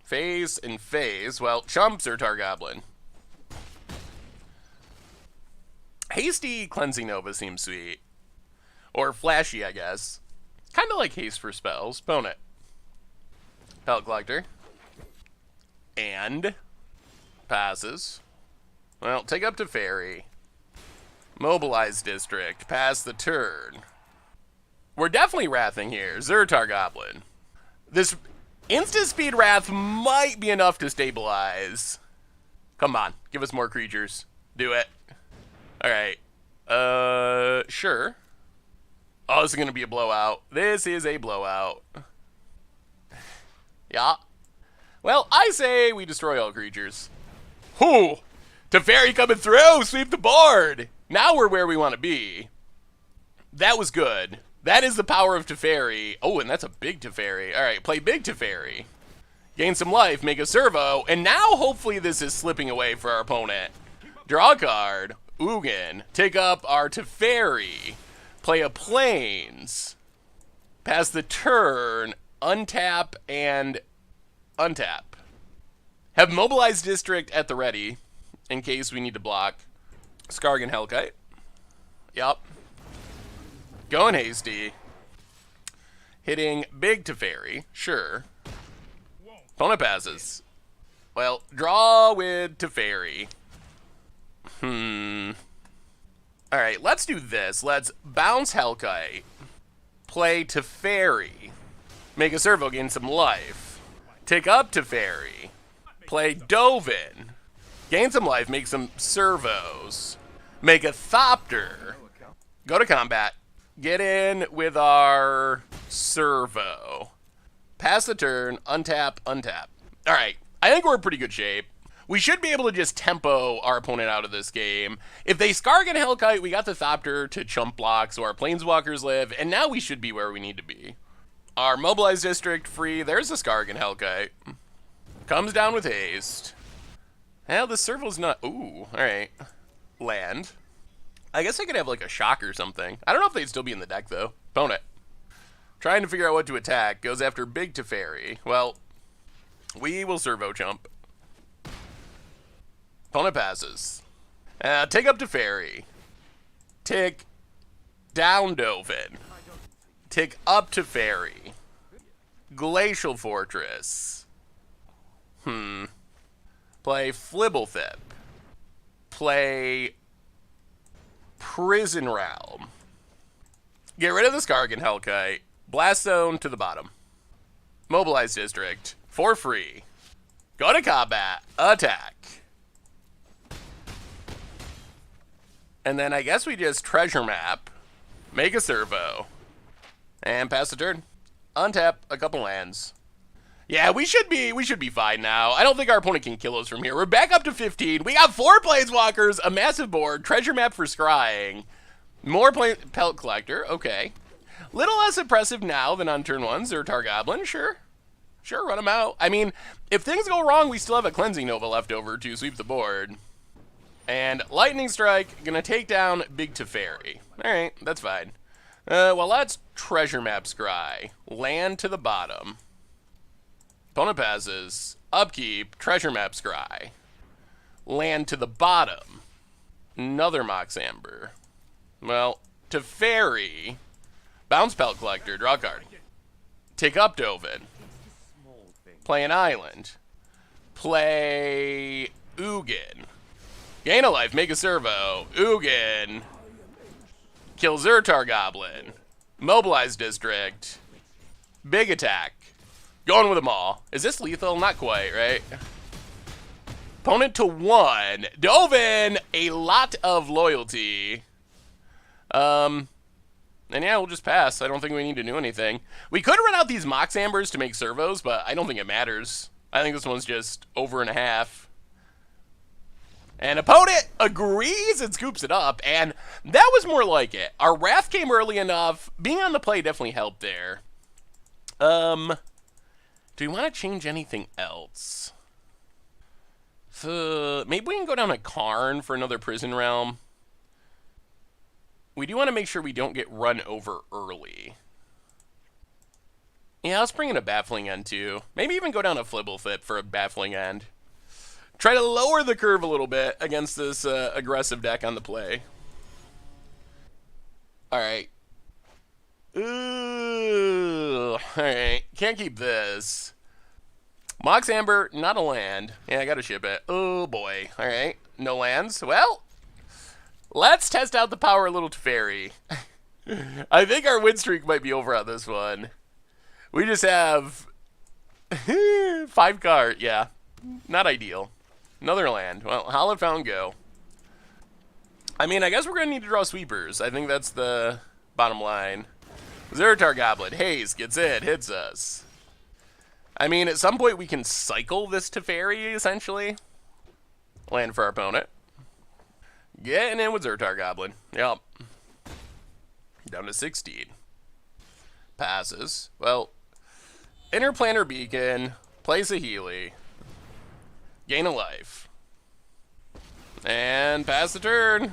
Phase and phase. Well, chumps or Tar Goblin. Hasty Cleansing Nova seems sweet. Or flashy, I guess. Kind of like haste for spells. Opponent. Pelt Collector. And passes. Well, take up Teferi. Mobilize District. Pass the turn. We're definitely wrathing here. Zertar Goblin. This instant speed wrath might be enough to stabilize. Come on. Give us more creatures. Do it. Alright. Sure. Oh, this is going to be a blowout. This is a blowout. Yeah. Well, I say we destroy all creatures. Whoo! Teferi coming through! Sweep the board! Now we're where we want to be. That was good. That is the power of Teferi. Oh, and that's a big Teferi. Alright, play big Teferi. Gain some life, make a Servo, and now hopefully this is slipping away for our opponent. Draw a card. Ugin. Take up our Teferi. Play a Plains. Pass the turn. Untap and untap. Have Mobilized District at the ready in case we need to block. Skargan Hellkite. Yup. Going hasty. Hitting big Teferi. Sure. Opponent passes. Well, draw with Teferi. Alright, let's do this. Let's bounce Hellkite. Play Teferi. Make a Servo, gain some life. Take up Teferi. Play Dovin. Gain some life, make some Servos. Make a Thopter. Go to combat. Get in with our Servo. Pass the turn, untap, untap. Alright, I think we're in pretty good shape. We should be able to just tempo our opponent out of this game. If they Skargan Hellkite, we got the Thopter to chump block so our Planeswalkers live, and now we should be where we need to be. Our mobilized district free. There's a Skargan Hellkite. Comes down with haste. Hell, this servo's not... Ooh, alright. Land. I guess I could have like a shock or something. I don't know if they'd still be in the deck though. Opponent. Trying to figure out what to attack. Goes after big Teferi. Well, we will servo chump. Opponent passes. Take up Teferi. Tick down Dovin. Tick up Teferi. Glacial Fortress. Play Fblthp. Play Prison Realm. Get rid of the Skargan Hellkite. Blast Zone to the bottom. Mobilize District. For free. Go to combat. Attack. And then I guess we just treasure map. Make a servo. And pass the turn. Untap a couple lands. Yeah, we should be fine now. I don't think our opponent can kill us from here. We're back up to 15. We got 4 planeswalkers, a massive board, treasure map for scrying, more pelt collector. Okay, little less impressive now than on turn 1. Zertar Goblin, sure, run them out. I mean, if things go wrong, we still have a Cleansing Nova left over to sweep the board. And Lightning Strike gonna take down Big Teferi. All right, that's fine. Well, let's treasure map scry. Land to the bottom. Opponent passes. Upkeep. Treasure map scry. Land to the bottom. Another Mox Amber. Well, Teferi. Bounce Pelt Collector. Draw a card. Take up Dovin. Play an island. Play Ugin. Gain a life. Make a servo. Ugin. Kill Zertar Goblin. Mobilize District. Big attack. Going with them all. Is this lethal? Not quite, right? Opponent to 1. Dovin, a lot of loyalty. And yeah, we'll just pass. I don't think we need to do anything. We could run out these Mox Ambers to make servos, but I don't think it matters. I think this one's just over and a half. And opponent agrees and scoops it up, and that was more like it. Our Wrath came early enough. Being on the play definitely helped there. Do we want to change anything else? Maybe we can go down to Karn for another Prison Realm. We do want to make sure we don't get run over early. Yeah, let's bring in a Baffling End too. Maybe even go down to Fblthp for a Baffling End. Try to lower the curve a little bit against this aggressive deck on the play. Alright. Ooh. Alright. Can't keep this. Mox Amber, not a land. Yeah, I gotta ship it. Oh boy. Alright. No lands. Well, let's test out the power a little Teferi. I think our win streak might be over on this one. We just have 5 cards. Yeah. Not ideal. Another land. Well, Hallowed Fountain go. I mean, I guess we're going to need to draw sweepers. I think that's the bottom line. Zertar Goblin. Haze gets in. Hits us. I mean, at some point we can cycle this Teferi, essentially. Land for our opponent. Getting in with Zertar Goblin. Yep. Down to 16. Passes. Well, Interplanar Beacon. Plays a Healy. Gain a life. And pass the turn.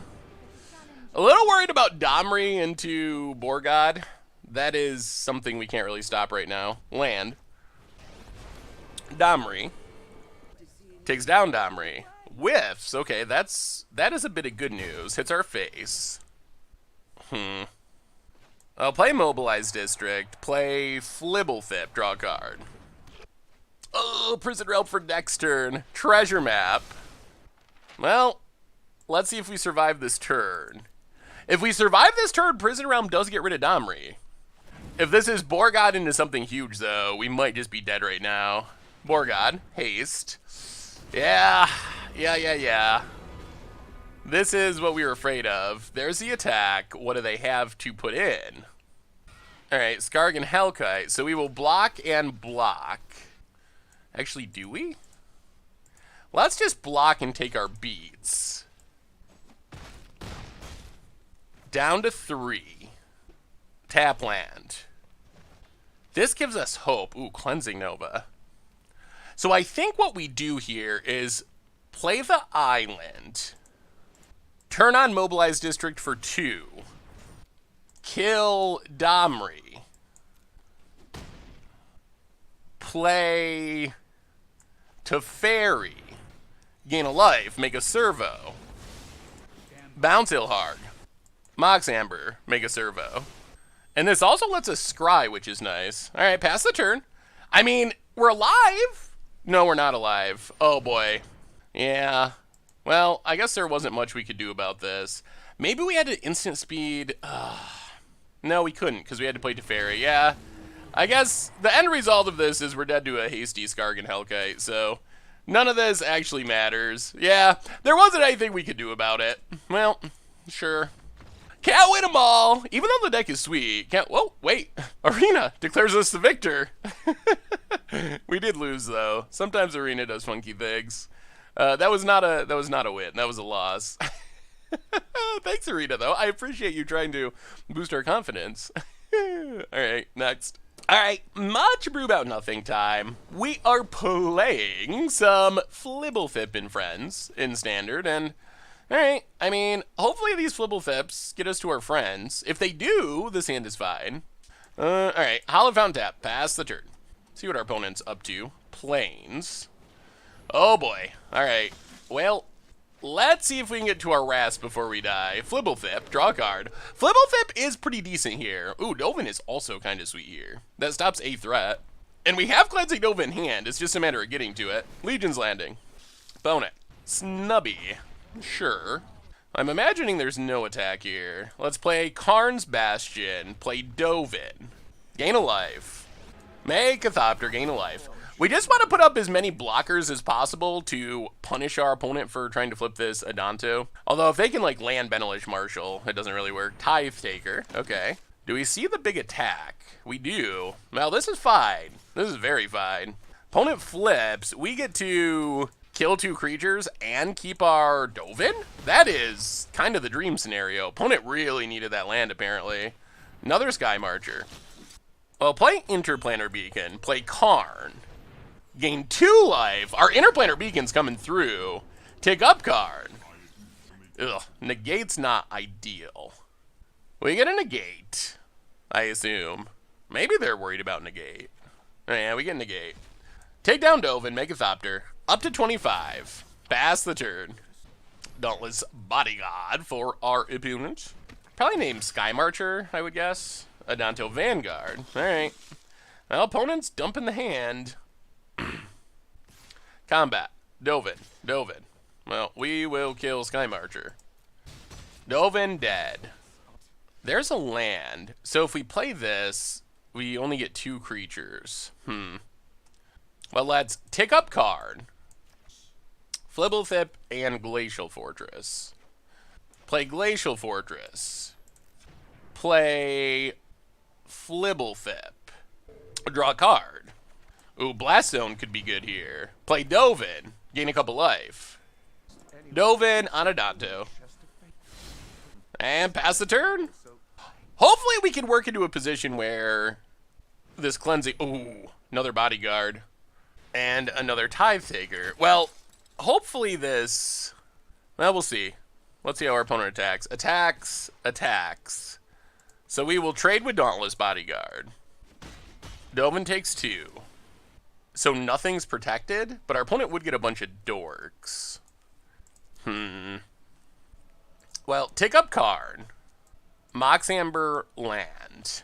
A little worried about Domri into Borgod. That is something we can't really stop right now. Land. Domri. Takes down Domri. Whiffs. Okay, that is a bit of good news. Hits our face. I'll play Mobilize District. Play Fblthp. Draw a card. Oh, Prison Realm for next turn. Treasure map. Well, let's see if we survive this turn. If we survive this turn, Prison Realm does get rid of Domri. If this is Borgod into something huge, though, we might just be dead right now. Borgod. Haste. Yeah. This is what we were afraid of. There's the attack. What do they have to put in? Alright, Skargan Hellkite. So we will block and block. Actually, do we? Let's just block and take our beats. Down to 3. Tap land. This gives us hope. Ooh, Cleansing Nova. So I think what we do here is play the island, turn on Mobilize District for 2, kill Domri, play Teferi, gain a life, make a servo, bounce Ilharg, Mox Amber, make a servo. And this also lets us scry, which is nice. All right, pass the turn. I mean, we're alive. No, we're not alive. Oh boy. Yeah. Well, I guess there wasn't much we could do about this. Maybe we had to instant speed. No, we couldn't because we had to play Teferi. Yeah. I guess the end result of this is we're dead to a hasty Skargan Hellkite, so none of this actually matters. Yeah, there wasn't anything we could do about it. Well, sure. Can't win them all, even though the deck is sweet. Can't. Whoa, wait. Arena declares us the victor. We did lose though. Sometimes Arena does funky things. That was not a win. That was a loss. Thanks, Arena, though. I appreciate you trying to boost our confidence. All right, next. All right, much brew about nothing time. We are playing some Fblthp and friends in standard, and all right, I mean, hopefully these Fblthps get us to our friends. If they do, this hand is fine. All right, Hollow Fountain tap, pass the turn. See what our opponent's up to. Plains. Oh boy. All right. Well, let's see if we can get to our Rasp before we die. Fblthp, draw a card. Fblthp is pretty decent here. Ooh, Dovin is also kind of sweet here. That stops a threat. And we have Cleansing Nova in hand. It's just a matter of getting to it. Legion's Landing. Bone it. Snubby. Sure. I'm imagining there's no attack here. Let's play Karn's Bastion. Play Dovin. Gain a life. Make a Thopter, gain a life. We just want to put up as many blockers as possible to punish our opponent for trying to flip this Adanto. Although if they can like land Benelish Marshal, it doesn't really work. Tithe Taker, okay. Do we see the big attack? We do. Well, this is fine. This is very fine. Opponent flips, we get to kill 2 creatures and keep our Dovin? That is kind of the dream scenario. Opponent really needed that land apparently. Another Sky Marcher. Well, play Interplanar Beacon, play Karn. Gain 2 life. Our Interplanar Beacon's coming through. Take up card. Ugh, negate's not ideal. We get a negate, I assume. Maybe they're worried about negate. Oh, yeah, we get negate. Take down Dovin, make a Thopter. Up to 25. Pass the turn. Dauntless Bodyguard for our opponent. Probably named Sky Marcher, I would guess. Adanto Vanguard. Alright. Well, opponent's dumping the hand. Combat. Dovin. Dovin. Well, we will kill Sky Marcher. Dovin dead. There's a land. So if we play this, we only get 2 creatures. Well, let's take up card. Fblthp and Glacial Fortress. Play Glacial Fortress. Play Fblthp. Draw a card. Ooh, Blast Zone could be good here. Play Dovin. Gain a couple life. Dovin on Adanto. And pass the turn. Hopefully we can work into a position where this cleansing... Ooh, another Bodyguard. And another Tithe Taker. Well, hopefully this... Well, we'll see. Let's see how our opponent attacks. Attacks. Attacks. So we will trade with Dauntless Bodyguard. Dovin takes 2. So nothing's protected, but our opponent would get a bunch of dorks. Well, take up card. Mox Amber land.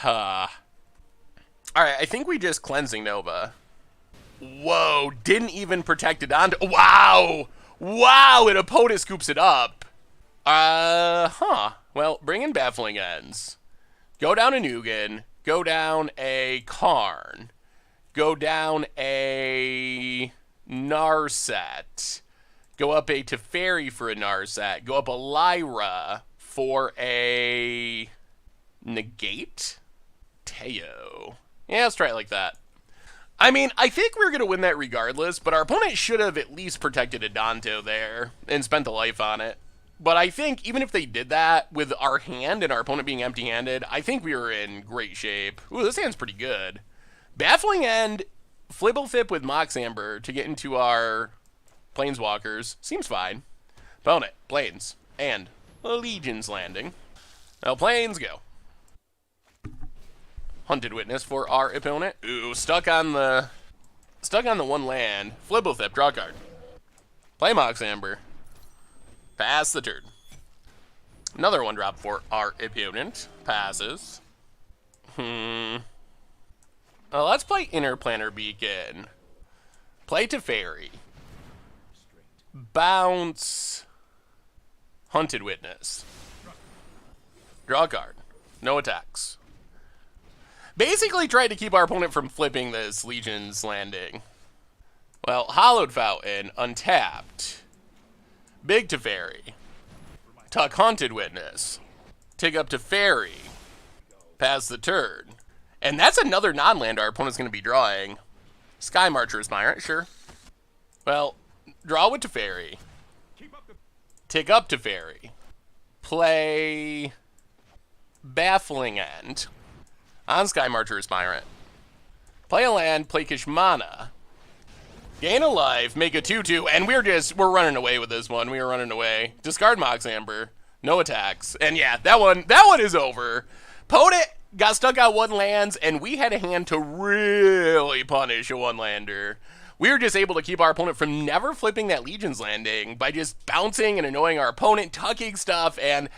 Alright, I think we just Cleansing Nova. Whoa, didn't even protect it on. Wow! Wow, an opponent scoops it up. Well, bring in Baffling Ends. Go down a Nugan. Go down a Karn. Go down a Narset. Go up a Teferi for a Narset. Go up a Lyra for a Negate? Teo. Yeah, let's try it like that. I mean, I think we're going to win that regardless, but our opponent should have at least protected Adanto there and spent a life on it. But I think even if they did that with our hand and our opponent being empty-handed, I think we were in great shape. Ooh, this hand's pretty good. Baffling End, Fblthp with Mox Amber to get into our Planeswalkers. Seems fine. Opponent, Plains, and Legion's Landing. Now Plains go. Hunted Witness for our opponent. Ooh, stuck on the one land. Fblthp, draw card. Play Mox Amber. Pass the turn. Another one drop for our opponent. Passes. Let's play Interplanar Beacon. Play Teferi. Bounce. Hunted Witness. Draw a card. No attacks. Basically tried to keep our opponent from flipping this Legion's Landing. Well, Hollowed Fountain, untapped. Big Teferi. Tuck Hunted Witness. Take up Teferi. Pass the turn. And that's another non-land our opponent's going to be drawing. Sky Marcher Aspirant, sure. Well, draw with Teferi. Take up Teferi. Play Baffling End on Sky Marcher Aspirant. Play a land, play Kishmana. Gain a life, make a 2/2, and we're running away with this one. We are running away. Discard Mox Amber. No attacks. And yeah, that one is over. Opponent got stuck on one lands, and we had a hand to really punish a one-lander. We were just able to keep our opponent from never flipping that Legion's Landing by just bouncing and annoying our opponent, tucking stuff, and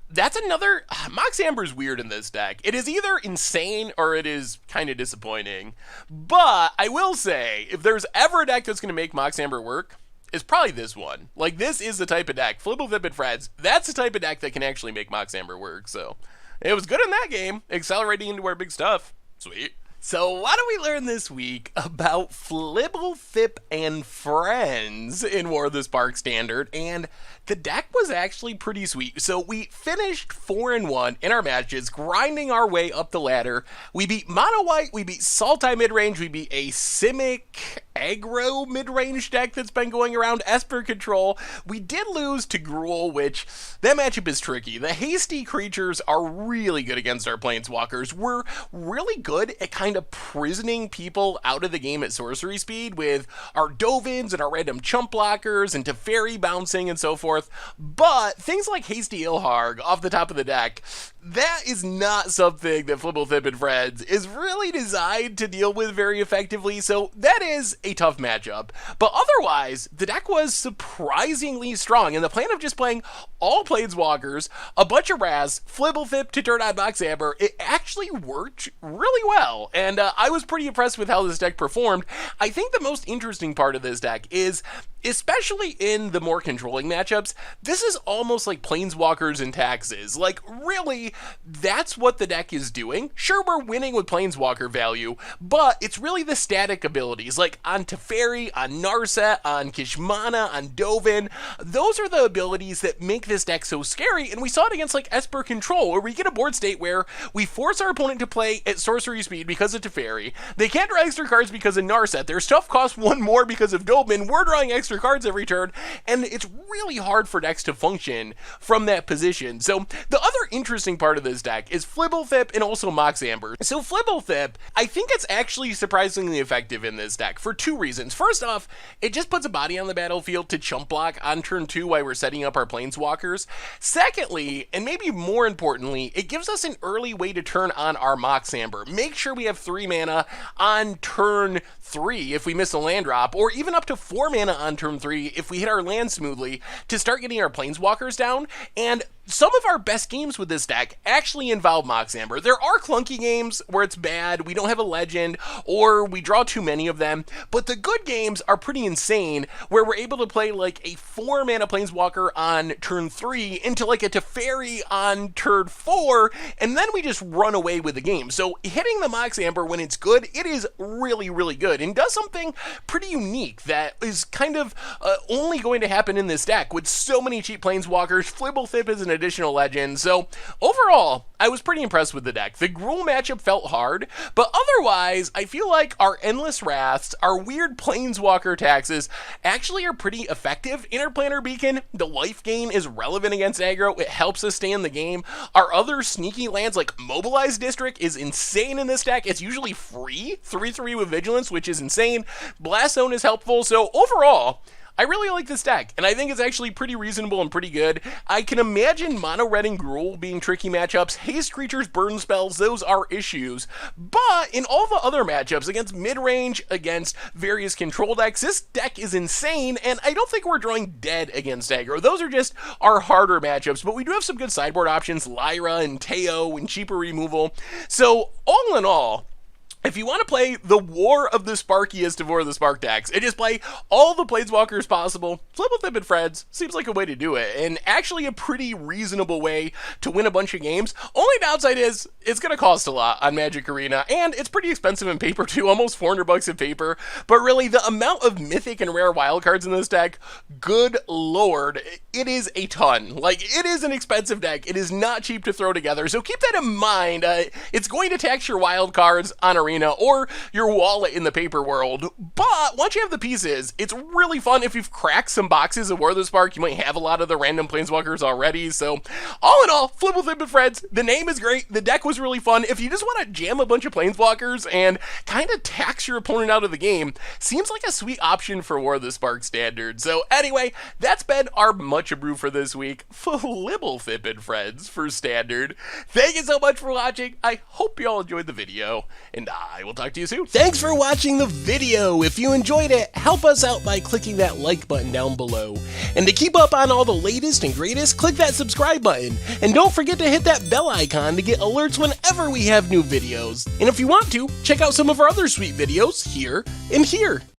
that's another... Mox Amber's weird in this deck. It is either insane or it is kind of disappointing. But I will say, if there's ever a deck that's going to make Mox Amber work, it's probably this one. Like, this is the type of deck. Fblthp and Freds, that's the type of deck that can actually make Mox Amber work. So, it was good in that game. Accelerating into our big stuff. Sweet. So what do we learn this week about Fblthp and friends in War of the Spark Standard? And the deck was actually pretty sweet. So we finished 4-1 in our matches, grinding our way up the ladder. We beat Mono White, we beat Sultai midrange, we beat a Simic aggro midrange deck that's been going around, Esper Control. We did lose to Gruul, which that matchup is tricky. The hasty creatures are really good against our Planeswalkers. We're really good at kind of prisoning people out of the game at sorcery speed with our Dovins and our random chump blockers and Teferi bouncing and so forth. But things like Hasty Ilharg off the top of the deck, that is not something that Fblthp and Friends is really designed to deal with very effectively, so that is a tough matchup. But otherwise, the deck was surprisingly strong, and the plan of just playing all Planeswalkers, a bunch of Raz, Fblthp to turn on Mox Amber, it actually worked really well, and I was pretty impressed with how this deck performed. I think the most interesting part of this deck is, especially in the more controlling matchups, this is almost like Planeswalkers and Taxes. Like, really, that's what the deck is doing. Sure, we're winning with Planeswalker value, but it's really the static abilities, like on Teferi, on Narset, on Kishmana, on Dovin. Those are the abilities that make this deck so scary, and we saw it against, like, Esper Control, where we get a board state where we force our opponent to play at sorcery speed because of Teferi. They can't draw extra cards because of Narset. Their stuff costs one more because of Dovin. We're drawing extra cards every turn, and it's really hard for decks to function from that position. So the other interesting part of this deck is Fblthp and also Mox Amber. So Fblthp, I think it's actually surprisingly effective in this deck for two reasons. First off, it just puts a body on the battlefield to chump block on turn 2 while we're setting up our Planeswalkers. Secondly, and maybe more importantly, it gives us an early way to turn on our Mox Amber. Make sure we have 3 mana on turn 3 if we miss a land drop, or even up to 4 mana on turn 3 if we hit our land smoothly to start getting our Planeswalkers down. And some of our best games with this deck actually involve Mox Amber. There are clunky games where it's bad, we don't have a legend, or we draw too many of them, but the good games are pretty insane, where we're able to play like a 4 mana Planeswalker on turn 3 into like a Teferi on turn 4, and then we just run away with the game. So hitting the Mox Amber when it's good, it is really, really good, and does something pretty unique that is kind of only going to happen in this deck with so many cheap Planeswalkers. Fblthp is an additional legends. So overall, I was pretty impressed with the deck. The Gruul matchup felt hard, but otherwise, I feel like our Endless Wraths, our weird Planeswalker taxes, actually are pretty effective. Interplanar Beacon, the life gain is relevant against aggro. It helps us stay in the game. Our other sneaky lands like Mobilized District is insane in this deck. It's usually free, 3/3 with Vigilance, which is insane. Blast Zone is helpful. So overall, I really like this deck, and I think it's actually pretty reasonable and pretty good. I can imagine Mono Red and Gruul being tricky matchups. Haste creatures, burn spells, those are issues. But in all the other matchups, against mid-range, against various control decks, this deck is insane, and I don't think we're drawing dead against aggro. Those are just our harder matchups, but we do have some good sideboard options, Lyra and Teo and cheaper removal. So all in all, if you want to play the War of the Sparkiest of War of the Spark decks and just play all the Planeswalkers possible, Fblthp and Friends seems like a way to do it, and actually a pretty reasonable way to win a bunch of games. Only downside is it's going to cost a lot on Magic Arena, and it's pretty expensive in paper too, almost $400 in paper. But really, the amount of mythic and rare wildcards in this deck, good lord, it is a ton. Like, it is an expensive deck. It is not cheap to throw together, so keep that in mind. It's going to tax your wildcards on Arena or your wallet in the paper world, but once you have the pieces, it's really fun. If you've cracked some boxes of War of the Spark, you might have a lot of the random Planeswalkers already. So all in all, Fblthp and Friends, the name is great, the deck was really fun. If you just want to jam a bunch of Planeswalkers and kind of tax your opponent out of the game, seems like a sweet option for War of the Spark Standard. So anyway, that's been our Much Abrew for this week. Fblthp and Friends for Standard. Thank you so much for watching. I hope you all enjoyed the video, and I will talk to you soon. Thanks for watching the video. If you enjoyed it, help us out by clicking that like button down below. And to keep up on all the latest and greatest, click that subscribe button. And don't forget to hit that bell icon to get alerts whenever we have new videos. And if you want to, check out some of our other sweet videos here and here.